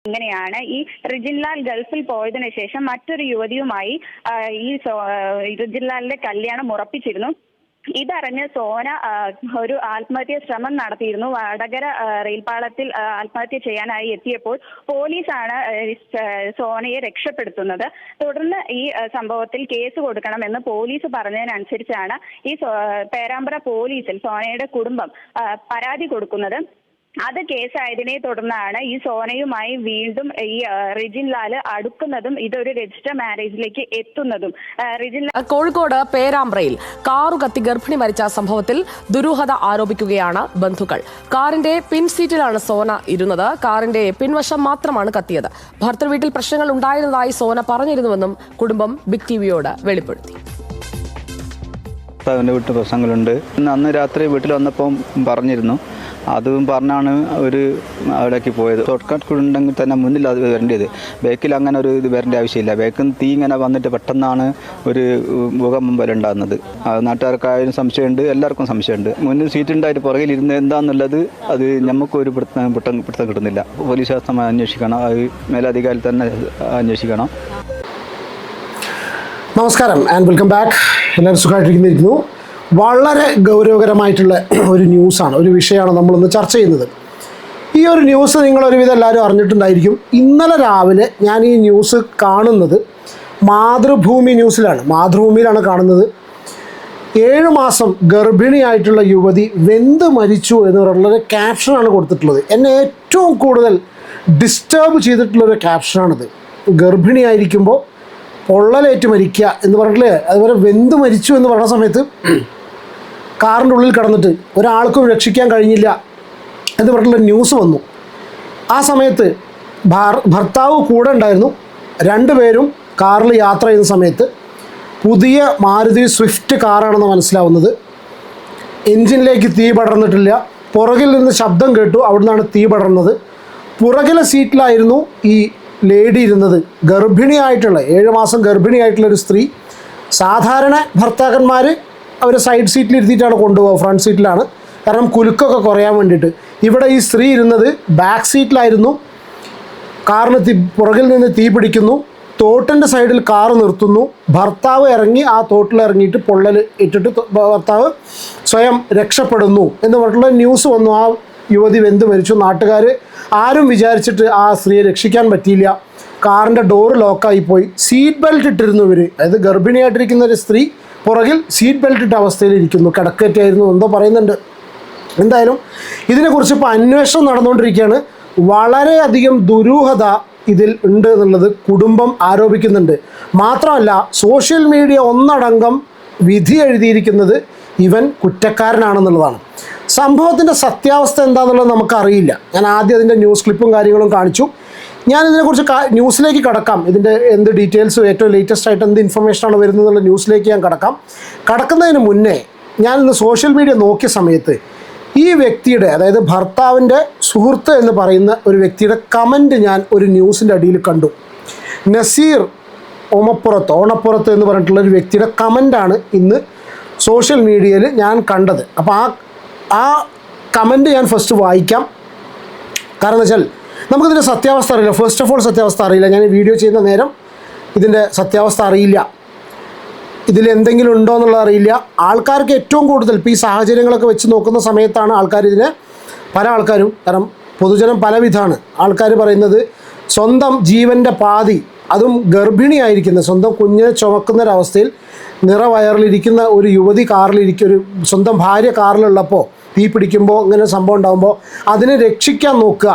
ഇങ്ങനെയാണ് ഈ റിജിൻലാൽ ഗൾഫിൽ പോയതിനു ശേഷം മറ്റൊരു യുവതിയുമായി ഈ റിജിൻലാലിന്റെ കല്യാണം ഉറപ്പിച്ചിരുന്നു. ഇതറിഞ്ഞ് സോന ഒരു ആത്മഹത്യാ ശ്രമം നടത്തിയിരുന്നു. വടകര റെയിൽപാളത്തിൽ ആത്മഹത്യ ചെയ്യാനായി എത്തിയപ്പോൾ പോലീസാണ് സോനയെ രക്ഷപ്പെടുത്തുന്നത്. തുടർന്ന് ഈ സംഭവത്തിൽ കേസ് കൊടുക്കണമെന്ന് പോലീസ് പറഞ്ഞതിനനുസരിച്ചാണ് ഈ പേരാമ്പ്ര പോലീസിൽ സോനയുടെ കുടുംബം പരാതി കൊടുക്കുന്നത്. അത് കേസായതിനെ തുടർന്നാണ് ഈ സോനയുമായി വീണ്ടും ഈ റിജിൻലാൽ അടുക്കുന്നതും ഇതൊരു രജിസ്റ്റർ മാരേജിലേക്ക് എത്തുന്നതും. കോഴിക്കോട് പേരാമ്പ്രയിൽ കാറു കത്തി ഗർഭിണി മരിച്ച സംഭവത്തിൽ ദുരൂഹത ആരോപിക്കുകയാണ് ബന്ധുക്കൾ. കാറിന്റെ പിൻസീറ്റിലാണ് സോന ഇരുന്നത്. കാറിന്റെ പിൻവശം മാത്രമാണ് കത്തിയത്. ഭർത്തൃ വീട്ടിൽ പ്രശ്നങ്ങൾ ഉണ്ടായിരുന്നതായി സോന പറഞ്ഞിരുന്നുവെന്നും കുടുംബം ബിഗ് ടിവിയോട് വെളിപ്പെടുത്തി. വീട്ടു പ്രശ്നങ്ങളുണ്ട്. അന്ന് രാത്രി വീട്ടിൽ വന്നപ്പോൾ പറഞ്ഞിരുന്നു. അതും പറഞ്ഞാണ് ഒരു അവിടേക്ക് പോയത്. ഷോർട്ട് കട്ട് ഉണ്ടെങ്കിൽ തന്നെ മുന്നിൽ അത് വരേണ്ടത്. ബേക്കിൽ അങ്ങനെ ഒരു ഇത് വരേണ്ട ആവശ്യമില്ല. ബേക്കിൽ തീ ഇങ്ങനെ വന്നിട്ട് പെട്ടെന്നാണ് ഒരു ഭൂകമ്പം വരെ ഉണ്ടാകുന്നത്. നാട്ടുകാർക്കായാലും സംശയമുണ്ട്, എല്ലാവർക്കും സംശയമുണ്ട്. മുന്നിൽ സീറ്റ് ഉണ്ടായിട്ട് പുറകിൽ ഇരുന്ന് എന്താണെന്നുള്ളത് അത് നമുക്കൊരു പിടുത്തം കിട്ടുന്നില്ല. പോലീസ് ശാസ്ത്രമായി അന്വേഷിക്കണം. അത് മേലധികാരിൽ തന്നെ അന്വേഷിക്കണം. നമസ്കാരം ആൻഡ് വെൽക്കം ബാക്ക്. എല്ലാവരും സുഖമായിട്ടിരിക്കുന്നു. വളരെ ഗൗരവകരമായിട്ടുള്ള ഒരു ന്യൂസാണ്, ഒരു വിഷയമാണ് നമ്മളിന്ന് ചർച്ച ചെയ്യുന്നത്. ഈ ഒരു ന്യൂസ് നിങ്ങളൊരുവിധം എല്ലാവരും അറിഞ്ഞിട്ടുണ്ടായിരിക്കും. ഇന്നലെ രാവിലെ ഞാൻ ഈ ന്യൂസ് കാണുന്നത് മാതൃഭൂമി ന്യൂസിലാണ്. മാതൃഭൂമിയിലാണ് കാണുന്നത്. 7 മാസം ഗർഭിണിയായിട്ടുള്ള യുവതി വെന്ത് മരിച്ചു എന്ന് പറയുന്നൊരു ക്യാപ്ഷനാണ് കൊടുത്തിട്ടുള്ളത്. എന്നെ ഏറ്റവും കൂടുതൽ ഡിസ്റ്റർബ് ചെയ്തിട്ടുള്ളൊരു ക്യാപ്ഷനാണിത്. ഗർഭിണിയായിരിക്കുമ്പോൾ പൊള്ളലേറ്റ് മരിക്കുക എന്ന് പറഞ്ഞില്ലേ, അതുപോലെ വെന്ത് മരിച്ചു എന്ന് പറഞ്ഞ സമയത്ത് കാറിൻ്റെ ഉള്ളിൽ കിടന്നിട്ട് ഒരാൾക്കും രക്ഷിക്കാൻ കഴിഞ്ഞില്ല എന്ന് പറഞ്ഞിട്ടുള്ള ന്യൂസ് വന്നു. ആ സമയത്ത് ഭർത്താവ് കൂടെ ഉണ്ടായിരുന്നു. 2 പേരും കാറിൽ യാത്ര ചെയ്യുന്ന സമയത്ത് പുതിയ മാരുതി സ്വിഫ്റ്റ് കാറാണെന്ന് മനസ്സിലാവുന്നത്. എൻജിനിലേക്ക് തീ പടർന്നിട്ടില്ല. പുറകിൽ നിന്ന് ശബ്ദം കേട്ടു, അവിടുന്നാണ് തീ പടർന്നത്. പുറകിലെ സീറ്റിലായിരുന്നു ഈ ലേഡി ഇരുന്നത്. ഗർഭിണിയായിട്ടുള്ള 7 മാസം ഗർഭിണിയായിട്ടുള്ളൊരു സ്ത്രീ. സാധാരണ ഭർത്താക്കന്മാർ അവർ സൈഡ് സീറ്റിൽ ഇരുത്തിയിട്ടാണ് കൊണ്ടുപോകുക, ഫ്രണ്ട് സീറ്റിലാണ്. കാരണം കുലുക്കൊക്കെ കുറയാൻ വേണ്ടിയിട്ട്. ഇവിടെ ഈ സ്ത്രീ ഇരുന്നത് ബാക്ക് സീറ്റിലായിരുന്നു. കാറിന് പുറകിൽ നിന്ന് തീ പിടിക്കുന്നു. തോട്ടിൻ്റെ സൈഡിൽ കാറ് നിർത്തുന്നു. ഭർത്താവ് ഇറങ്ങി ആ തോട്ടിൽ ഇറങ്ങിയിട്ട് പൊള്ളൽ ഇട്ടിട്ട് ഭർത്താവ് സ്വയം രക്ഷപ്പെടുന്നു എന്ന് പറഞ്ഞിട്ടുള്ള ന്യൂസ് വന്നു. ആ യുവതി വെന്ത് മരിച്ചു. നാട്ടുകാർ ആരും വിചാരിച്ചിട്ട് ആ സ്ത്രീയെ രക്ഷിക്കാൻ പറ്റിയില്ല. കാറിൻ്റെ ഡോറ് ലോക്കായിപ്പോയി. സീറ്റ് ബെൽറ്റ് ഇട്ടിരുന്നു ഇവർ. അതായത് ഗർഭിണിയായിട്ടിരിക്കുന്ന ഒരു സ്ത്രീ പുറകിൽ സീറ്റ് ബെൽറ്റ് ഇട്ട അവസ്ഥയിലിരിക്കുന്നു. കിടക്കറ്റായിരുന്നു എന്തോ പറയുന്നുണ്ട്. എന്തായാലും ഇതിനെക്കുറിച്ച് ഇപ്പോൾ അന്വേഷണം നടന്നുകൊണ്ടിരിക്കുകയാണ്. വളരെയധികം ദുരൂഹത ഇതിൽ ഉണ്ട് എന്നുള്ളത് കുടുംബം ആരോപിക്കുന്നുണ്ട്. മാത്രമല്ല സോഷ്യൽ മീഡിയ ഒന്നടങ്കം വിധി എഴുതിയിരിക്കുന്നത് ഇവൻ കുറ്റക്കാരനാണെന്നുള്ളതാണ്. സംഭവത്തിൻ്റെ സത്യാവസ്ഥ എന്താണെന്നുള്ളത് നമുക്കറിയില്ല. ഞാൻ ആദ്യം അതിൻ്റെ ന്യൂസ് ക്ലിപ്പും കാര്യങ്ങളും കാണിച്ചു. ഞാനിതിനെക്കുറിച്ച് ന്യൂസിലേക്ക് കടക്കാം. ഇതിൻ്റെ എന്ത് ഡീറ്റെയിൽസും ഏറ്റവും ലേറ്റസ്റ്റ് ആയിട്ട് എന്ത് ഇൻഫർമേഷനാണ് വരുന്നതെന്നുള്ള ന്യൂസിലേക്ക് ഞാൻ കടക്കുന്നതിന് മുന്നേ ഞാനിന്ന് സോഷ്യൽ മീഡിയ നോക്കിയ സമയത്ത് ഈ വ്യക്തിയുടെ, അതായത് ഭർത്താവിൻ്റെ സുഹൃത്ത് എന്ന് പറയുന്ന ഒരു വ്യക്തിയുടെ കമൻറ്റ് ഞാൻ ഒരു ന്യൂസിൻ്റെ അടിയിൽ കണ്ടു. നസീർ ഓണപ്പുറത്ത് എന്ന് പറഞ്ഞിട്ടുള്ളൊരു വ്യക്തിയുടെ കമൻറ്റാണ് ഇന്ന് സോഷ്യൽ മീഡിയയിൽ ഞാൻ കണ്ടത്. അപ്പോൾ ആ കമൻറ്റ് ഞാൻ ഫസ്റ്റ് വായിക്കാം. കാരണം എന്ന് വെച്ചാൽ നമുക്കിതിൻ്റെ സത്യാവസ്ഥ അറിയില്ല. ഫസ്റ്റ് ഓഫ് ഓൾ സത്യാവസ്ഥ അറിയില്ല. ഞാൻ ഈ വീഡിയോ ചെയ്യുന്ന നേരം ഇതിൻ്റെ സത്യാവസ്ഥ അറിയില്ല. ഇതിൽ എന്തെങ്കിലും ഉണ്ടോ എന്നുള്ളത് അറിയില്ല. ആൾക്കാർക്ക് ഏറ്റവും കൂടുതൽ ഇപ്പോൾ ഈ സാഹചര്യങ്ങളൊക്കെ വെച്ച് നോക്കുന്ന സമയത്താണ് പല ആൾക്കാരും, കാരണം പൊതുജനം പലവിധമാണ്. ആൾക്കാർ പറയുന്നത് സ്വന്തം ജീവൻ്റെ പാതി, അതും ഗർഭിണിയായിരിക്കുന്ന സ്വന്തം കുഞ്ഞിനെ ചുമക്കുന്നൊരവസ്ഥയിൽ നിറവയറിലിരിക്കുന്ന ഒരു യുവതി ഒരു സ്വന്തം ഭാര്യ കാറിലുള്ളപ്പോൾ തീ പിടിക്കുമ്പോൾ ഇങ്ങനെ സംഭവം ഉണ്ടാകുമ്പോൾ അതിനെ രക്ഷിക്കാൻ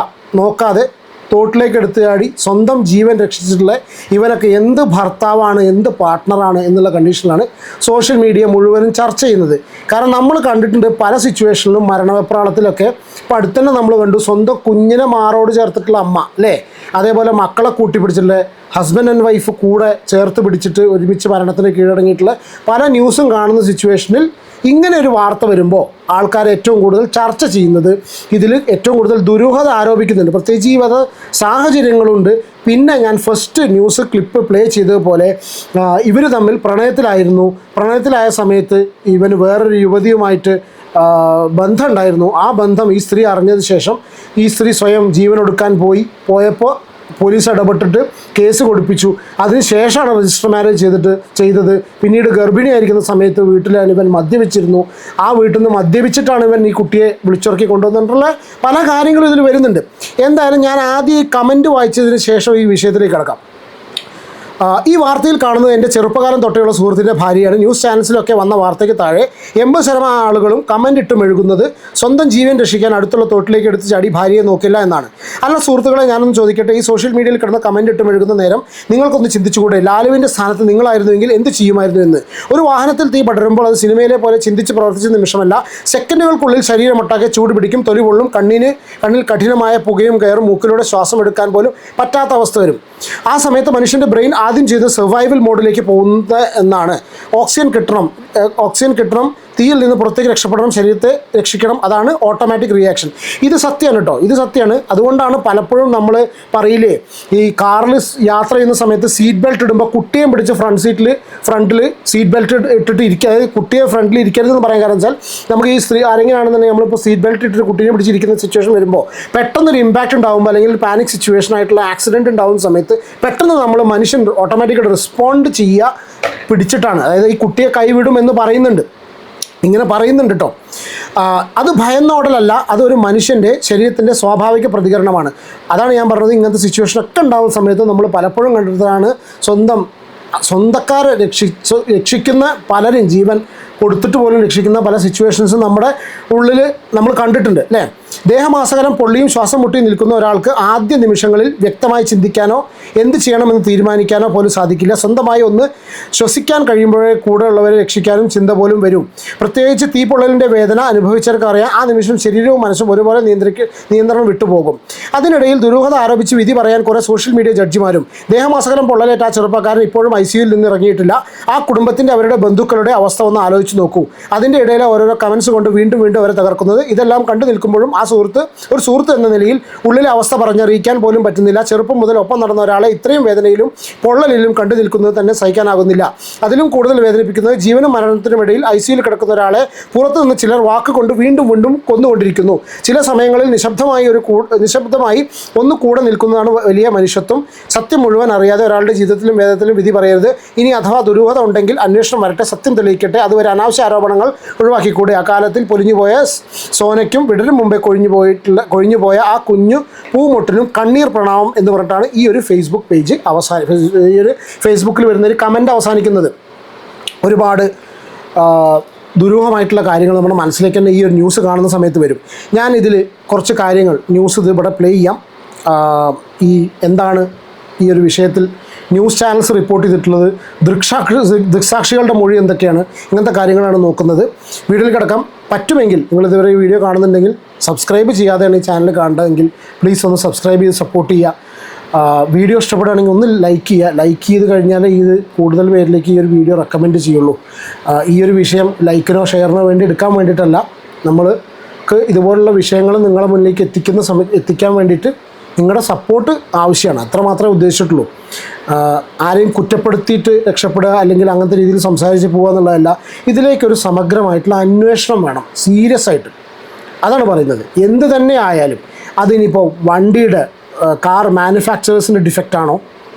നോക്കാതെ തോട്ടിലേക്ക് എടുത്ത് ചാടി സ്വന്തം ജീവൻ രക്ഷിച്ചിട്ടുള്ള ഇവനൊക്കെ എന്ത് ഭർത്താവാണ്, എന്ത് പാർട്ട്ണറാണ് എന്നുള്ള കണ്ടീഷനിലാണ് സോഷ്യൽ മീഡിയ മുഴുവനും ചർച്ച ചെയ്യുന്നത്. കാരണം നമ്മൾ കണ്ടിട്ടുണ്ട് പല സിറ്റുവേഷനിലും മരണവെപ്രാളത്തിലൊക്കെ. ഇപ്പോൾ അടുത്തന്നെ നമ്മൾ കണ്ടു സ്വന്തം കുഞ്ഞിനെ മാറോട് ചേർത്തിട്ടുള്ള അമ്മ അല്ലേ, അതേപോലെ മക്കളെ കൂട്ടിപ്പിടിച്ചിട്ടുള്ള ഹസ്ബൻഡ് ആൻഡ് വൈഫ് കൂടെ ചേർത്ത് പിടിച്ചിട്ട് ഒരുമിച്ച് മരണത്തിന് കീഴടങ്ങിയിട്ടുള്ള പല ന്യൂസും കാണുന്ന സിറ്റുവേഷനിൽ ഇങ്ങനെ ഒരു വാർത്ത വരുമ്പോൾ ആൾക്കാർ ഏറ്റവും കൂടുതൽ ചർച്ച ചെയ്യുന്നത്, ഇതിൽ ഏറ്റവും കൂടുതൽ ദുരൂഹത ആരോപിക്കുന്നുണ്ട്. പ്രത്യേകിച്ച് ഈ വക സാഹചര്യങ്ങളുണ്ട്. പിന്നെ ഞാൻ ഫസ്റ്റ് ന്യൂസ് ക്ലിപ്പ് പ്ലേ ചെയ്തതുപോലെ ഇവർ തമ്മിൽ പ്രണയത്തിലായ സമയത്ത് ഇവന് വേറൊരു യുവതിയുമായിട്ട് ബന്ധം ഉണ്ടായിരുന്നു. ആ ബന്ധം ഈ സ്ത്രീ അറിഞ്ഞതിന് ശേഷം ഈ സ്ത്രീ സ്വയം ജീവനൊടുക്കാൻ പോയപ്പോൾ പോലീസ് ഇടപെട്ടിട്ട് കേസ് കൊടുപ്പിച്ചു. അതിനുശേഷമാണ് രജിസ്റ്റർ മാരേജ് ചെയ്തത്. പിന്നീട് ഗർഭിണിയായിരിക്കുന്ന സമയത്ത് വീട്ടിൽ ഇവൻ മദ്യപിച്ചിരുന്നു. ആ വീട്ടിൽ നിന്ന് മദ്യപിച്ചിട്ടാണ് ഇവൻ ഈ കുട്ടിയെ വിളിച്ചിറക്കി കൊണ്ടുവന്നിട്ടുള്ള പല കാര്യങ്ങളും ഇതിൽ വരുന്നുണ്ട്. എന്തായാലും ഞാൻ ആദ്യം ഈ കമൻറ്റ് വായിച്ചതിന് ശേഷം ഈ വിഷയത്തിലേക്ക് കിടക്കാം. ഈ വാർത്തയിൽ കാണുന്നത് എൻ്റെ ചെറുപ്പകാലം തൊട്ടേയുള്ള സുഹൃത്തിൻ്റെ ഭാര്യയാണ്. ന്യൂസ് ചാനൽസിലൊക്കെ വന്ന വാർത്തയ്ക്ക് താഴെ 80% ആളുകളും കമൻ്റ് ഇട്ട് മെഴുകുന്നത് സ്വന്തം ജീവൻ രക്ഷിക്കാൻ അടുത്തുള്ള തോട്ടിലേക്ക് എടുത്ത് ചാടി ഭാര്യയെ നോക്കില്ല എന്നാണ്. അല്ല സുഹൃത്തുക്കളെ, ഞാനൊന്ന് ചോദിക്കട്ടെ, ഈ സോഷ്യൽ മീഡിയയിൽ കിടന്ന കമൻ്റ് ഇട്ട് മെഴുകുന്ന നേരം നിങ്ങൾക്കൊന്ന് ചിന്തിച്ചുകൂടെ, ലാലുവിൻ്റെ സ്ഥാനത്ത് നിങ്ങളായിരുന്നുവെങ്കിൽ എന്ത് ചെയ്യുമായിരുന്നു എന്ന്? ഒരു വാഹനത്തിൽ തീ പടരുമ്പോൾ അത് സിനിമയിലെ പോലെ ചിന്തിച്ച് പ്രവർത്തിച്ച നിമിഷമല്ല. സെക്കൻഡുകൾക്കുള്ളിൽ ശരീരമൊട്ടാകെ ചൂട് പിടിക്കും, തൊലി പൊള്ളും, കണ്ണിൽ കഠിനമായ പുകയും കയറും, മൂക്കിലൂടെ ശ്വാസം എടുക്കാൻ പോലും പറ്റാത്ത അവസ്ഥ വരും. ആ സമയത്ത് മനുഷ്യൻ്റെ ബ്രെയിൻ ആദ്യം ചെയ്ത് സർവൈവൽ മോഡിലേക്ക് പോകുന്നത് എന്നാണ്. ഓക്സിജൻ കിട്ടണം, തീയിൽ നിന്ന് പുറത്തേക്ക് രക്ഷപ്പെടണം, ശരീരത്തെ രക്ഷിക്കണം, അതാണ് ഓട്ടോമാറ്റിക് റിയാക്ഷൻ. ഇത് സത്യമാണ് കേട്ടോ, ഇത് സത്യമാണ്. അതുകൊണ്ടാണ് പലപ്പോഴും നമ്മൾ പറയില്ലേ, ഈ കാറിൽ യാത്ര ചെയ്യുന്ന സമയത്ത് സീറ്റ് ബെൽറ്റ് ഇടുമ്പോൾ കുട്ടിയെ പിടിച്ച് ഫ്രണ്ടിൽ സീറ്റ് ബെൽറ്റ് ഇട്ടിട്ട് ഇരിക്കുക, അതായത് കുട്ടിയെ ഫ്രണ്ടിൽ ഇരിക്കരുതെന്ന് പറയാൻ കാരണം വെച്ചാൽ നമുക്ക് ഈ സ്ത്രീ ആരെങ്കിലാണെന്നുണ്ടെങ്കിൽ നമ്മളിപ്പോൾ സീറ്റ് ബെൽറ്റ് ഇട്ടിട്ട് കുട്ടീനെ പിടിച്ചിരിക്കുന്ന സിറ്റുവേഷൻ വരുമ്പോൾ പെട്ടെന്നൊരു ഇമ്പാക്റ്റ് ഉണ്ടാകുമ്പോൾ അല്ലെങ്കിൽ പാനിക് സിറ്റുവേഷൻ ആയിട്ടുള്ള ആക്സിഡൻറ്റ് ഉണ്ടാകുന്ന സമയത്ത് പെട്ടെന്ന് മനുഷ്യൻ ഓട്ടോമാറ്റിക്കായിട്ട് റെസ്പോണ്ട് ചെയ്യുക പിടിച്ചിട്ടാണ്. അതായത് ഈ കുട്ടിയെ കൈവിടും എന്ന് പറയുന്നുണ്ട്, ഇങ്ങനെ പറയുന്നുണ്ട് കേട്ടോ. അത് ഭയന്നോടലല്ല, അതൊരു മനുഷ്യൻ്റെ ശരീരത്തിൻ്റെ സ്വാഭാവിക പ്രതികരണമാണ്. അതാണ് ഞാൻ പറഞ്ഞത്, ഇങ്ങനത്തെ സിറ്റുവേഷനൊക്കെ ഉണ്ടാകുന്ന സമയത്ത് നമ്മൾ പലപ്പോഴും കണ്ടിട്ടാണ് സ്വന്തക്കാരെ രക്ഷിക്കുന്ന പലരും, ജീവൻ കൊടുത്തിട്ട് പോലും രക്ഷിക്കുന്ന പല സിറ്റുവേഷൻസും നമ്മുടെ ഉള്ളിൽ നമ്മൾ കണ്ടിട്ടുണ്ട് അല്ലേ. ദേഹമാസകലം പൊള്ളിയും ശ്വാസം മുട്ടിയും നിൽക്കുന്ന ഒരാൾക്ക് ആദ്യ നിമിഷങ്ങളിൽ വ്യക്തമായി ചിന്തിക്കാനോ എന്ത് ചെയ്യണമെന്ന് തീരുമാനിക്കാനോ പോലും സാധിക്കില്ല. സ്വന്തമായി ഒന്ന് ശ്വസിക്കാൻ കഴിയുമ്പോഴേ കൂടെയുള്ളവരെ രക്ഷിക്കാനും ചിന്ത പോലും വരും. പ്രത്യേകിച്ച് തീപ്പൊള്ളലിൻ്റെ വേദന അനുഭവിച്ചവർക്ക് അറിയാം, ആ നിമിഷം ശരീരവും മനസ്സും ഒരുപോലെ നിയന്ത്രണം വിട്ടുപോകും. അതിനിടയിൽ ദുരൂഹത ആരോപിച്ച് വിധി പറയാൻ കുറേ സോഷ്യൽ മീഡിയ ജഡ്ജിമാരും. ദേഹമാസകലം പൊള്ളലേറ്റ ആ ചെറുപ്പക്കാരൻ ഇപ്പോഴും ICUയിൽ നിന്ന് ഇറങ്ങിയിട്ടില്ല. ആ കുടുംബത്തിൻ്റെ അവരുടെ ബന്ധുക്കളുടെ അവസ്ഥ ഒന്ന് ആലോചിച്ച് നോക്കൂ. അതിൻ്റെ ഇടയിലെ ഓരോരോ കമൻസ് കൊണ്ട് വീണ്ടും അവരെ തകർക്കുന്നത്. ഇതെല്ലാം കണ്ടു നിൽക്കുമ്പോഴും ആ ഒരു സുഹൃത്ത് എന്ന നിലയിൽ ഉള്ളിലെ അവസ്ഥ പറഞ്ഞറിയിക്കാൻ പോലും പറ്റുന്നില്ല. ചെറുപ്പം മുതൽ ഒപ്പം നടന്ന ഒരാളെ ഇത്രയും വേദനയിലും പൊള്ളലിലും കണ്ടു നിൽക്കുന്നത് തന്നെ സഹിക്കാനാകുന്നില്ല. അതിലും കൂടുതൽ വേദനിപ്പിക്കുന്നത് ജീവനും മരണത്തിനുമിടയിൽ ICUയിൽ കിടക്കുന്ന ഒരാളെ പുറത്തുനിന്ന് ചിലർ വാക്കുകൊണ്ട് വീണ്ടും കൊന്നുകൊണ്ടിരിക്കുന്നു. ചില സമയങ്ങളിൽ നിശബ്ദമായി ഒന്ന് കൂടെ നിൽക്കുന്നതാണ് വലിയ മനുഷ്യത്വം. സത്യം മുഴുവൻ അറിയാതെ ഒരാളുടെ ജീവിതത്തിലും വേദത്തിലും വിധി പറയരുത്. ഇനി അഥവാ ദുരൂഹത ഉണ്ടെങ്കിൽ അന്വേഷണം വരട്ടെ, സത്യം തെളിയിക്കട്ടെ. അതുവരെ അനാവശ്യ ആരോപണങ്ങൾ ഒഴിവാക്കിക്കൂടെ. അക്കാലത്തിൽ പൊലിഞ്ഞുപോയ സോനയ്ക്കും വിടരും മുമ്പേ കൊഴിഞ്ഞുപോയ ആ കുഞ്ഞു പൂമൊട്ടിനും കണ്ണീർ പ്രണാമം എന്ന് പറഞ്ഞിട്ടാണ് ഈ ഒരു ഫേസ്ബുക്ക് പേജ് ഈ ഒരു ഫേസ്ബുക്കിൽ വരുന്നൊരു കമൻ്റ് അവസാനിക്കുന്നത്. ഒരുപാട് ദുരൂഹമായിട്ടുള്ള കാര്യങ്ങൾ നമ്മുടെ മനസ്സിലേക്ക് തന്നെ ഈ ഒരു ന്യൂസ് കാണുന്ന സമയത്ത് വരും. ഞാനിതിൽ കുറച്ച് കാര്യങ്ങൾ ഇത് ഇവിടെ പ്ലേ ചെയ്യാം. എന്താണ് ഈ ഒരു വിഷയത്തിൽ ന്യൂസ് ചാനൽസ് റിപ്പോർട്ട് ചെയ്തിട്ടുള്ളത്, ദൃക്സാക്ഷികളുടെ മൊഴി എന്തൊക്കെയാണ്, ഇങ്ങനത്തെ കാര്യങ്ങളാണ് നോക്കുന്നത്. വീഡിയോയിൽ കിടക്കാം. പറ്റുമെങ്കിൽ നിങ്ങളിതുവരെ ഈ വീഡിയോ കാണുന്നുണ്ടെങ്കിൽ സബ്സ്ക്രൈബ് ചെയ്യാതെയാണ് ഈ ചാനൽ കാണുന്നതെങ്കിൽ പ്ലീസ് ഒന്ന് സബ്സ്ക്രൈബ് ചെയ്ത് സപ്പോർട്ട് ചെയ്യുക. വീഡിയോ ഇഷ്ടപ്പെടുകയാണെങ്കിൽ ഒന്ന് ലൈക്ക് ചെയ്യുക. ലൈക്ക് ചെയ്ത് കഴിഞ്ഞാൽ ഇത് കൂടുതൽ പേരിലേക്ക് ഈ ഒരു വീഡിയോ റെക്കമെൻഡ് ചെയ്യുള്ളൂ. ഈ ഒരു വിഷയം ലൈക്കിനോ ഷെയറിനോ വേണ്ടി എടുക്കാൻ വേണ്ടിയിട്ടല്ല, നമ്മൾക്ക് ഇതുപോലുള്ള വിഷയങ്ങൾ നിങ്ങളുടെ മുന്നിലേക്ക് എത്തിക്കാൻ വേണ്ടിയിട്ട് നിങ്ങളുടെ സപ്പോർട്ട് ആവശ്യമാണ്. അത്ര മാത്രമേ ഉദ്ദേശിച്ചിട്ടുള്ളൂ. ആരെയും കുറ്റപ്പെടുത്തിയിട്ട് രക്ഷപ്പെടുക അല്ലെങ്കിൽ അങ്ങനത്തെ രീതിയിൽ സംസാരിച്ച് പോകുക എന്നുള്ളതല്ല. ഇതിലേക്കൊരു സമഗ്രമായിട്ടുള്ള അന്വേഷണം വേണം, സീരിയസ് ആയിട്ട്. അതാണ് പറയുന്നത്. എന്ത് തന്നെ ആയാലും അതിനിപ്പോൾ വണ്ടിയുടെ കാർ മാനുഫാക്ചറേഴ്സിൻ്റെ ഡിഫക്റ്റാണോ,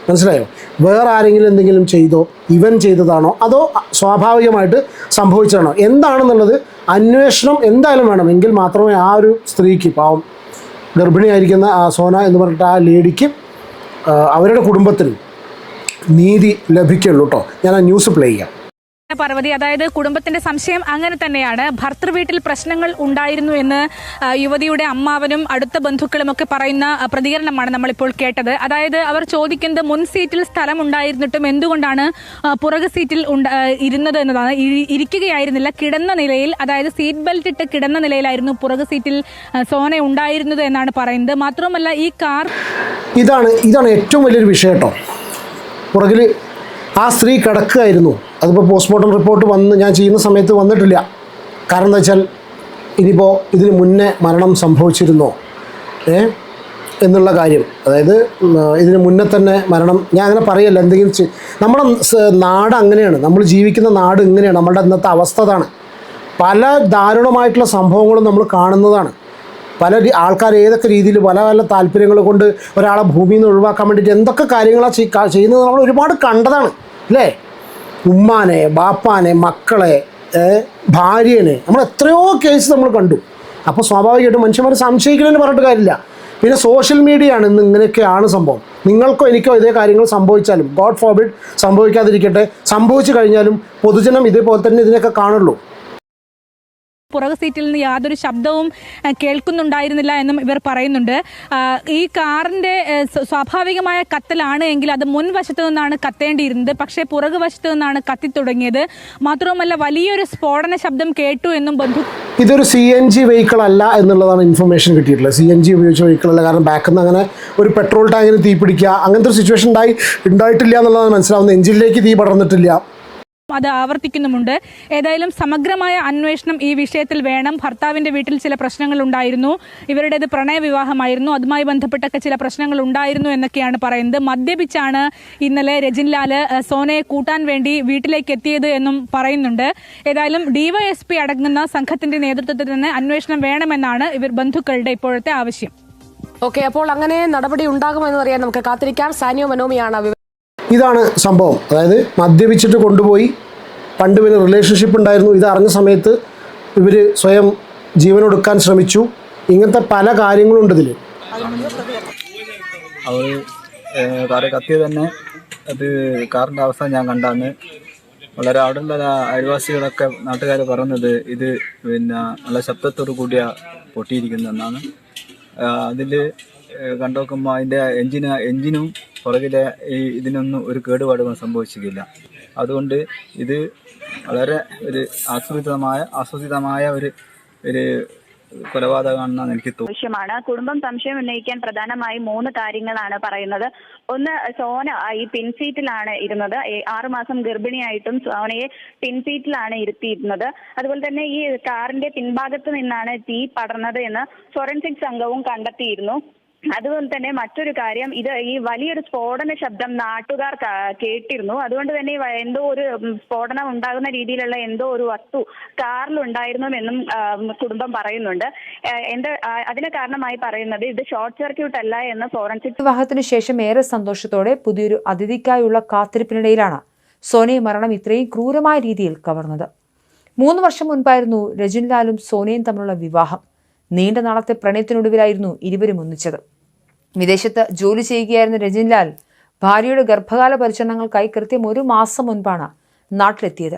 മനസ്സിലായോ, വേറെ ആരെങ്കിലും എന്തെങ്കിലും ചെയ്തോ, ഇവൻ ചെയ്തതാണോ, അതോ സ്വാഭാവികമായിട്ട് സംഭവിച്ചതാണോ, എന്താണെന്നുള്ളത് അന്വേഷണം എന്തായാലും വേണം. എങ്കിൽ മാത്രമേ ആ ഒരു സ്ത്രീക്ക്, പാവം ഗർഭിണിയായിരിക്കുന്ന ആ സോന എന്ന് പറഞ്ഞിട്ട് ആ ലേഡിക്ക്, അവരുടെ കുടുംബത്തിനും നീതി ലഭിക്കുള്ളൂ കേട്ടോ. ഞാൻ ആ ന്യൂസ് പ്ലേ ചെയ്യാം. പാർവതി, അതായത് കുടുംബത്തിന്റെ സംശയം അങ്ങനെ തന്നെയാണ്. ഭർത്തൃ വീട്ടിൽ പ്രശ്നങ്ങൾ ഉണ്ടായിരുന്നു എന്ന് യുവതിയുടെ അമ്മാവനും അടുത്ത ബന്ധുക്കളും ഒക്കെ പറയുന്ന പ്രതികരണമാണ് നമ്മളിപ്പോൾ കേട്ടത്. അതായത് അവർ ചോദിക്കുന്നത് മുൻ സീറ്റിൽ സ്ഥലം ഉണ്ടായിരുന്നിട്ടും എന്തുകൊണ്ടാണ് പുറകു സീറ്റിൽ ഇരുന്നത് എന്നതാണ്. ഇരിക്കുകയായിരുന്നില്ല, കിടന്ന നിലയിൽ, അതായത് സീറ്റ് ബെൽറ്റ് ഇട്ട് കിടന്ന നിലയിലായിരുന്നു പുറകു സീറ്റിൽ സോന ഉണ്ടായിരുന്നത് എന്നാണ് പറയുന്നത്. മാത്രമല്ല ഈ കാർ, ഇതാണ് ഏറ്റവും വലിയൊരു വിഷയം കേട്ടോ. പുറകിൽ ആ സ്ത്രീ കിടക്കുകയായിരുന്നു. അതിപ്പോൾ പോസ്റ്റ്മോർട്ടം റിപ്പോർട്ട് ഞാൻ ചെയ്യുന്ന സമയത്ത് വന്നിട്ടില്ല. കാരണം എന്താ വെച്ചാൽ ഇനിയിപ്പോൾ ഇതിന് മുന്നേ മരണം സംഭവിച്ചിരുന്നോ എന്നുള്ള കാര്യം, അതായത് ഇതിന് മുന്നേ തന്നെ മരണം, ഞാൻ അങ്ങനെ പറയല്ല. എന്തെങ്കിലും നമ്മുടെ നാട് അങ്ങനെയാണ്, നമ്മൾ ജീവിക്കുന്ന നാട് ഇങ്ങനെയാണ്, നമ്മളുടെ ഇന്നത്തെ അവസ്ഥ അതാണ്. പല ദാരുണമായിട്ടുള്ള സംഭവങ്ങളും നമ്മൾ കാണുന്നതാണ്. ആൾക്കാർ ഏതൊക്കെ രീതിയിൽ പല പല താല്പര്യങ്ങൾ കൊണ്ട് ഒരാളെ ഭൂമിയിൽ നിന്ന് ഒഴിവാക്കാൻ വേണ്ടിയിട്ട് എന്തൊക്കെ കാര്യങ്ങളാണ് ചെയ്യുന്നത് നമ്മൾ ഒരുപാട് കണ്ടതാണ് അല്ലേ. ഉമ്മാനെ, ബാപ്പാനെ, മക്കളെ, ഭാര്യനെ, നമ്മൾ എത്രയോ കേസ് നമ്മൾ കണ്ടു. അപ്പോൾ സ്വാഭാവികമായിട്ടും മനുഷ്യന്മാർ സംശയിക്കണമെന്ന് പറഞ്ഞിട്ട് കാര്യമില്ല. പിന്നെ സോഷ്യൽ മീഡിയ ആണ് ഇന്ന് ഇങ്ങനെയൊക്കെയാണ് സംഭവം. നിങ്ങൾക്കോ എനിക്കോ ഇതേ കാര്യങ്ങൾ സംഭവിച്ചാലും, ഗോഡ് ഫോർബിഡ് സംഭവിക്കാതിരിക്കട്ടെ, സംഭവിച്ചു കഴിഞ്ഞാലും പൊതുജനം ഇതേപോലെ തന്നെ ഇതിനൊക്കെ കാണുള്ളൂ. പുറകു സീറ്റിൽ നിന്ന് യാതൊരു ശബ്ദവും കേൾക്കുന്നുണ്ടായിരുന്നില്ല എന്നും ഇവർ പറയുന്നുണ്ട്. ഈ കാറിൻ്റെ സ്വാഭാവികമായ കത്തലാണ് എങ്കിൽ അത് മുൻവശത്ത് നിന്നാണ് കത്തേണ്ടിയിരുന്നത്. പക്ഷേ പുറകു വശത്ത് നിന്നാണ് കത്തിത്തുടങ്ങിയത്. മാത്രവുമല്ല വലിയൊരു സ്ഫോടന ശബ്ദം കേട്ടു എന്നും ഇതൊരു CNG വെഹിക്കിൾ അല്ല എന്നുള്ളതാണ് ഇൻഫർമേഷൻ കിട്ടിയിട്ടുള്ളത്. CNG ഉപയോഗിച്ച വെഹിക്കിൾ അല്ല. കാരണം ബാക്കിൽ നിന്ന് അങ്ങനെ ഒരു പെട്രോൾ ടാങ്കിന് തീ പിടിക്കുക അങ്ങനത്തെ ഒരു സിറ്റുവേഷൻ ഉണ്ടായിട്ടില്ല എന്നുള്ളതാണ് മനസ്സിലാവുന്നത്. എഞ്ചിനിലേക്ക് തീ പടർന്നിട്ടില്ല. അത് ആവർത്തിക്കുന്നുമുണ്ട്. ഏതായാലും സമഗ്രമായ അന്വേഷണം ഈ വിഷയത്തിൽ വേണം. ഭർത്താവിൻ്റെ വീട്ടിൽ ചില പ്രശ്നങ്ങൾ ഉണ്ടായിരുന്നു. ഇവരുടേത് പ്രണയവിവാഹമായിരുന്നു. അതുമായി ബന്ധപ്പെട്ടൊക്കെ ചില പ്രശ്നങ്ങൾ ഉണ്ടായിരുന്നു എന്നൊക്കെയാണ് പറയുന്നത്. മദ്യപിച്ചാണ് ഇന്നലെ രജിൻലാൽ സോനയെ കൂട്ടാൻ വേണ്ടി വീട്ടിലേക്ക് എത്തിയത് എന്നും പറയുന്നുണ്ട്. ഏതായാലും DYSP അടങ്ങുന്ന സംഘത്തിന്റെ നേതൃത്വത്തിൽ തന്നെ അന്വേഷണം വേണമെന്നാണ് ഇവർ ബന്ധുക്കളുടെ ഇപ്പോഴത്തെ ആവശ്യം. ഓക്കെ, അപ്പോൾ അങ്ങനെ നടപടി ഉണ്ടാകുമെന്ന് അറിയാൻ നമുക്ക് കാത്തിരിക്കാം. സാനിയോ മനോമിയാണ്. ഇതാണ് സംഭവം. അതായത് മദ്യപിച്ചിട്ട് കൊണ്ടുപോയി, പണ്ട് പിന്നെ റിലേഷൻഷിപ്പ് ഉണ്ടായിരുന്നു, ഇത് അറിഞ്ഞ സമയത്ത് ഇവർ സ്വയം ജീവനൊടുക്കാൻ ശ്രമിച്ചു. ഇങ്ങനത്തെ പല കാര്യങ്ങളുണ്ട് ഇതിൽ. അവർ കാറ് കത്തിയത് തന്നെ അത് കാറിൻ്റെ അവസ്ഥ ഞാൻ കണ്ടാണ്. വളരെ അവിടെയുള്ള അയൽവാസികളൊക്കെ നാട്ടുകാർ പറയുന്നത് ഇത് പിന്നെ നല്ല ശബ്ദത്തോടു കൂടിയ പൊട്ടിയിരിക്കുന്നതെന്നാണ്. അതിൽ കണ്ടുനോക്കുമ്പോൾ അതിൻ്റെ എഞ്ചിനും പുറകിലെ ഇതിനൊന്നും ഒരു കേടുപാടുകളും സംഭവിച്ചിട്ടില്ല. അതുകൊണ്ട് ഇത് വളരെ ഒരു ആസൂത്രിതമായ ഒരു കൊലപാതകമാണെന്നാണ് എനിക്ക് തോന്നുന്നത്. കുടുംബം സംശയം ഉന്നയിക്കാൻ പ്രധാനമായും 3 കാര്യങ്ങളാണ് പറയുന്നത്. ഒന്ന്, സോന ഈ പിൻസീറ്റിലാണ് ഇരുന്നത്. 6 മാസം ഗർഭിണിയായിട്ടും സോനയെ പിൻസീറ്റിലാണ് ഇരുത്തിയിരുന്നത്. അതുപോലെ തന്നെ ഈ കാറിന്റെ പിൻഭാഗത്ത് നിന്നാണ് തീ പടർന്നത് എന്ന് ഫോറൻസിക് സംഘവും കണ്ടെത്തിയിരുന്നു. അതുപോലെ തന്നെ മറ്റൊരു കാര്യം, ഇത് ഈ വലിയൊരു സ്ഫോടന ശബ്ദം നാട്ടുകാർ കേട്ടിരുന്നു. അതുകൊണ്ട് തന്നെ എന്തോ ഒരു സ്ഫോടനം ഉണ്ടാകുന്ന രീതിയിലുള്ള എന്തോ ഒരു വസ്തു കാറിലുണ്ടായിരുന്നുവെന്നും കുടുംബം പറയുന്നുണ്ട്. അതിന് കാരണമായി പറയുന്നത് ഇത് ഷോർട്ട് സർക്യൂട്ട് അല്ല എന്ന് ഫോറൻസിക്. വിവാഹത്തിനു ശേഷം ഏറെ സന്തോഷത്തോടെ പുതിയൊരു അതിഥിക്കായുള്ള കാത്തിരിപ്പിനിടയിലാണ് സോനയെ മരണം ഇത്രയും ക്രൂരമായ രീതിയിൽ കവർന്നത്. 3 വർഷം മുൻപായിരുന്നു രജിൻലാലും സോനയും തമ്മിലുള്ള വിവാഹം. നീണ്ട നാളത്തെ പ്രണയത്തിനൊടുവിലായിരുന്നു ഇരുവരും ഒന്നിച്ചത്. വിദേശത്ത് ജോലി ചെയ്യുകയായിരുന്ന രജിൻലാൽ ഭാര്യയുടെ ഗർഭകാല പരിചരണങ്ങൾക്കായി കൃത്യം 1 മാസം മുൻപാണ് നാട്ടിലെത്തിയത്.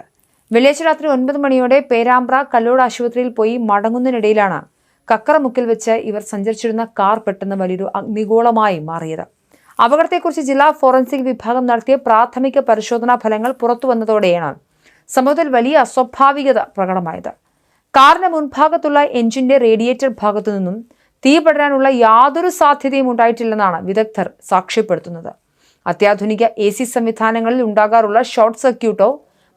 വെള്ളിയാഴ്ച രാത്രി 9 മണിയോടെ പേരാമ്പ്ര കല്ലോട് ആശുപത്രിയിൽ പോയി മടങ്ങുന്നതിനിടയിലാണ് കക്കറമുക്കിൽ വെച്ച് ഇവർ സഞ്ചരിച്ചിരുന്ന കാർ പെട്ടെന്ന് വലിയൊരു അഗ്നിഗോളമായി മാറിയത്. അപകടത്തെക്കുറിച്ച് ജില്ലാ ഫോറൻസിക് വിഭാഗം നടത്തിയ പ്രാഥമിക പരിശോധനാ ഫലങ്ങൾ പുറത്തുവന്നതോടെയാണ് സംഭവത്തിൽ വലിയ അസ്വാഭാവികത പ്രകടമായത്. കാറിന്റെ മുൻഭാഗത്തുള്ള എഞ്ചിന്റെ റേഡിയേറ്റർ ഭാഗത്തു നിന്നും തീ പടരാനുള്ള യാതൊരു സാധ്യതയും ഉണ്ടായിട്ടില്ലെന്നാണ് വിദഗ്ധർ സാക്ഷ്യപ്പെടുത്തുന്നത്. അത്യാധുനിക AC സംവിധാനങ്ങളിൽ ഉണ്ടാകാറുള്ള ഷോർട്ട് സർക്യൂട്ടോ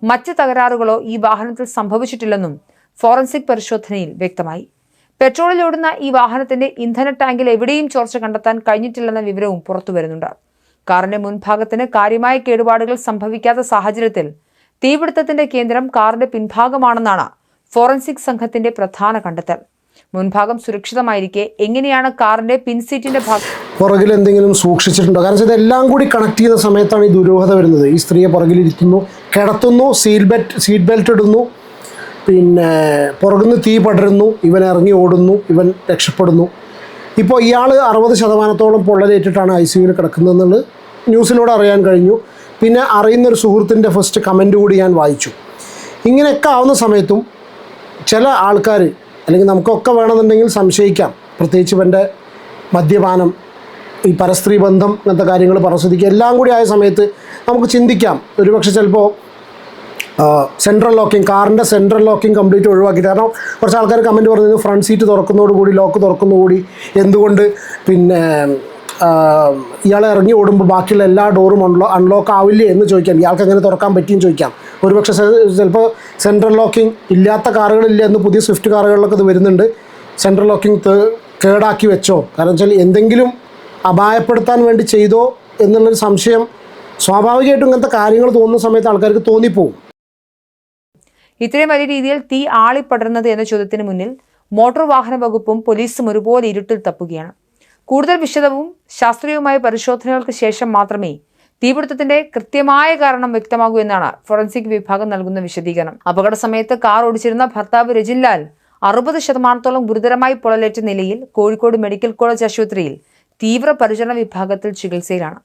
മറ്റ് തകരാറുകളോ ഈ വാഹനത്തിൽ സംഭവിച്ചിട്ടില്ലെന്നും ഫോറൻസിക് പരിശോധനയിൽ വ്യക്തമായി. പെട്രോളിൽ ഓടുന്ന ഈ വാഹനത്തിന്റെ ഇന്ധന ടാങ്കിൽ എവിടെയും ചോർച്ച കണ്ടെത്താൻ കഴിഞ്ഞിട്ടില്ലെന്ന വിവരവും പുറത്തുവരുന്നുണ്ട്. കാറിന്റെ മുൻഭാഗത്തിന് കാര്യമായ കേടുപാടുകൾ സംഭവിക്കാത്ത സാഹചര്യത്തിൽ തീപിടുത്തത്തിന്റെ കേന്ദ്രം കാറിന്റെ പിൻഭാഗമാണെന്നാണ് ഫോറൻസിക് സംഘത്തിന്റെ പ്രധാന കണ്ടെത്തൽ. മുൻഭാഗം സുരക്ഷിതമായിരിക്കെ എങ്ങനെയാണ് കാറിന്റെ പിൻസീറ്റിന്റെ പുറകിൽ എന്തെങ്കിലും സൂക്ഷിച്ചിട്ടുണ്ടോ? കാരണം ഇതെല്ലാം കൂടി കണക്ട് ചെയ്യുന്ന സമയത്താണ് ഈ ദുരൂഹത വരുന്നത്. ഈ സ്ത്രീയെ പുറകിലിരിക്കുന്നു, കിടത്തുന്നു, സീറ്റ് ബെൽറ്റ് ഇടുന്നു, പിന്നെ പുറകുന്ന് തീ പടരുന്നു, ഇവൻ ഇറങ്ങി ഓടുന്നു, ഇവൻ രക്ഷപ്പെടുന്നു. ഇപ്പോൾ ഇയാൾ 60% പൊള്ളലേറ്റിട്ടാണ് ICUവിൽ കിടക്കുന്നതെന്നുള്ളത് ന്യൂസിലൂടെ അറിയാൻ കഴിഞ്ഞു. പിന്നെ അറിയുന്നൊരു സുഹൃത്തിൻ്റെ ഫസ്റ്റ് കമൻറ്റ് കൂടി ഞാൻ വായിച്ചു. ഇങ്ങനെയൊക്കെ ആവുന്ന സമയത്തും ചില ആൾക്കാർ, അല്ലെങ്കിൽ നമുക്കൊക്കെ വേണമെന്നുണ്ടെങ്കിൽ സംശയിക്കാം, പ്രത്യേകിച്ച് ഇവൻ്റെ മദ്യപാനം, ഈ പരസ്ത്രീ ബന്ധം, അങ്ങനത്തെ കാര്യങ്ങൾ പരസ്വദിക്കുക എല്ലാം കൂടി ആയ സമയത്ത് നമുക്ക് ചിന്തിക്കാം, ഒരുപക്ഷെ ചിലപ്പോൾ സെൻട്രൽ ലോക്കിംഗ്, കാറിൻ്റെ സെൻട്രൽ ലോക്കിംഗ് കംപ്ലീറ്റ് ഒഴിവാക്കിയിട്ട്. കാരണം കുറച്ച് ആൾക്കാർ കമൻറ്റ് പറഞ്ഞത് ഫ്രണ്ട് സീറ്റ് തുറക്കുന്നതോടുകൂടി, ലോക്ക് തുറക്കുന്നതോടുകൂടി എന്തുകൊണ്ട് പിന്നെ ഇയാളെ ഇറങ്ങി ഓടുമ്പോൾ ബാക്കിയുള്ള എല്ലാ ഡോറും അൺലോക്ക് ആവില്ലേ എന്ന് ചോദിക്കാം. ഇയാൾക്ക് എങ്ങനെ തുറക്കാൻ പറ്റിയെന്ന് ചോദിക്കാം. ഒരുപക്ഷെ ചിലപ്പോൾ സെൻട്രൽ ലോക്കിംഗ് ഇല്ലാത്ത കാറുകളില്ല എന്ന് പുതിയ സ്വിഫ്റ്റ് കാറുകളിലൊക്കെ ഇത് വരുന്നുണ്ട്. സെൻട്രൽ ലോക്കിംഗ് കേടാക്കി വെച്ചോ, കാരണം വെച്ചാൽ എന്തെങ്കിലും അപായപ്പെടുത്താൻ വേണ്ടി ചെയ്തോ എന്നുള്ളൊരു സംശയം സ്വാഭാവികമായിട്ടും ഇങ്ങനത്തെ കാര്യങ്ങൾ തോന്നുന്ന സമയത്ത് ആൾക്കാർക്ക് തോന്നിപ്പോവും. ഇത്രയും വലിയ രീതിയിൽ തീ ആളിപ്പടർന്നത് എന്ന ചോദ്യത്തിന് മുന്നിൽ മോട്ടോർ വാഹന വകുപ്പും പോലീസും ഒരുപോലെ ഇരുട്ടിൽ തപ്പുകയാണ്. കൂടുതൽ വിശദവും ശാസ്ത്രീയവുമായ പരിശോധനകൾക്ക് ശേഷം മാത്രമേ തീപിടുത്തത്തിന്റെ കൃത്യമായ കാരണം വ്യക്തമാകൂ എന്നാണ് ഫോറൻസിക് വിഭാഗം നൽകുന്ന വിശദീകരണം. അപകട സമയത്ത് കാർ ഓടിച്ചിരുന്ന ഭർത്താവ് രജിൻലാൽ 60% ഗുരുതരമായി പൊള്ളലേറ്റ നിലയിൽ കോഴിക്കോട് മെഡിക്കൽ കോളേജ് ആശുപത്രിയിൽ തീവ്രപരിചരണ വിഭാഗത്തിൽ ചികിത്സയിലാണ്.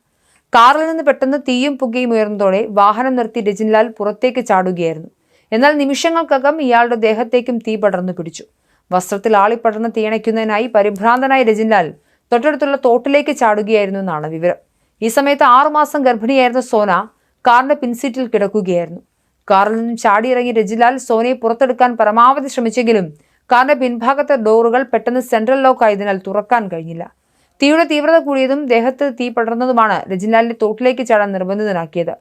കാറിൽ നിന്ന് പെട്ടെന്ന് തീയും പുകയും ഉയർന്നതോടെ വാഹനം നിർത്തി രജിൻലാൽ പുറത്തേക്ക് ചാടുകയായിരുന്നു. എന്നാൽ നിമിഷങ്ങൾക്കകം ഇയാളുടെ ദേഹത്തേക്കും തീ പടർന്നു പിടിച്ചു. വസ്ത്രത്തിൽ ആളിപ്പടർന്ന് തീയണയ്ക്കുന്നതിനായി പരിഭ്രാന്തനായ രജിൻലാൽ തൊട്ടടുത്തുള്ള തോട്ടിലേക്ക് ചാടുകയായിരുന്നു എന്നാണ് വിവരം. ഈ സമയത്ത് 6 മാസം ഗർഭിണിയായിരുന്ന സോന കാറിന്റെ പിൻസീറ്റിൽ കിടക്കുകയായിരുന്നു. കാറിൽ നിന്നും ചാടിയിറങ്ങിയ രജിൻലാൽ സോനയെ പുറത്തെടുക്കാൻ പരമാവധി ശ്രമിച്ചെങ്കിലും കാറിന്റെ പിൻഭാഗത്തെ ഡോറുകൾ പെട്ടെന്ന് സെൻട്രൽ ലോക്ക് ആയതിനാൽ തുറക്കാൻ കഴിഞ്ഞില്ല. തീയുടെ തീവ്രത കൂടിയതും ദേഹത്ത് തീ പടർന്നതുമാണ് രജിൻലാലിനെ തോട്ടിലേക്ക് ചാടാൻ നിർബന്ധിതനാക്കിയത്.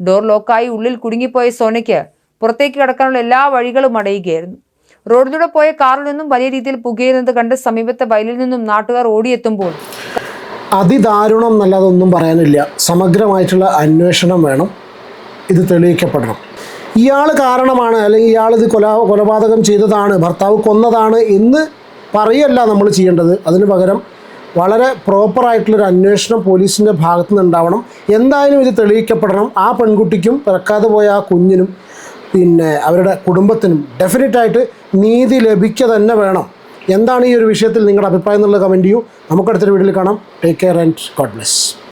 ഡോർ ലോക്കായി ഉള്ളിൽ കുടുങ്ങിപ്പോയ സോനയ്ക്ക് പുറത്തേക്ക് കടക്കാനുള്ള എല്ലാ വഴികളും അടയുകയായിരുന്നു. റോഡിലൂടെ പോയ കാറിൽ നിന്നും വലിയ രീതിയിൽ പുകയുന്നത് കണ്ട് സമീപത്തെ വയലിൽ നിന്നും നാട്ടുകാർ ഓടിയെത്തുമ്പോൾ അതിദാരുണം എന്നല്ലാതെ ഒന്നും പറയാനില്ല. സമഗ്രമായിട്ടുള്ള അന്വേഷണം വേണം. ഇത് തെളിയിക്കപ്പെടണം. ഇയാൾ കാരണമാണ്, അല്ലെങ്കിൽ ഇയാളിത് കൊലപാതകം ചെയ്തതാണ്, ഭർത്താവ് കൊന്നതാണ് എന്ന് പറയല്ല നമ്മൾ ചെയ്യേണ്ടത്. അതിന് പകരം വളരെ പ്രോപ്പറായിട്ടുള്ളൊരു അന്വേഷണം പോലീസിൻ്റെ ഭാഗത്തു നിന്ന് ഉണ്ടാവണം. എന്തായാലും ഇത് തെളിയിക്കപ്പെടണം. ആ പെൺകുട്ടിക്കും പിറക്കാതെ പോയ ആ കുഞ്ഞിനും പിന്നെ അവരുടെ കുടുംബത്തിനും ഡെഫിനറ്റായിട്ട് നീതി ലഭിക്കുക തന്നെ വേണം. എന്താണ് ഈ ഒരു വിഷയത്തിൽ നിങ്ങളുടെ അഭിപ്രായം എന്നുള്ള കമൻറ്റ് ചെയ്യൂ. നമുക്കടുത്തൊരു വീഡിയോയിൽ കാണാം. Take care and God bless.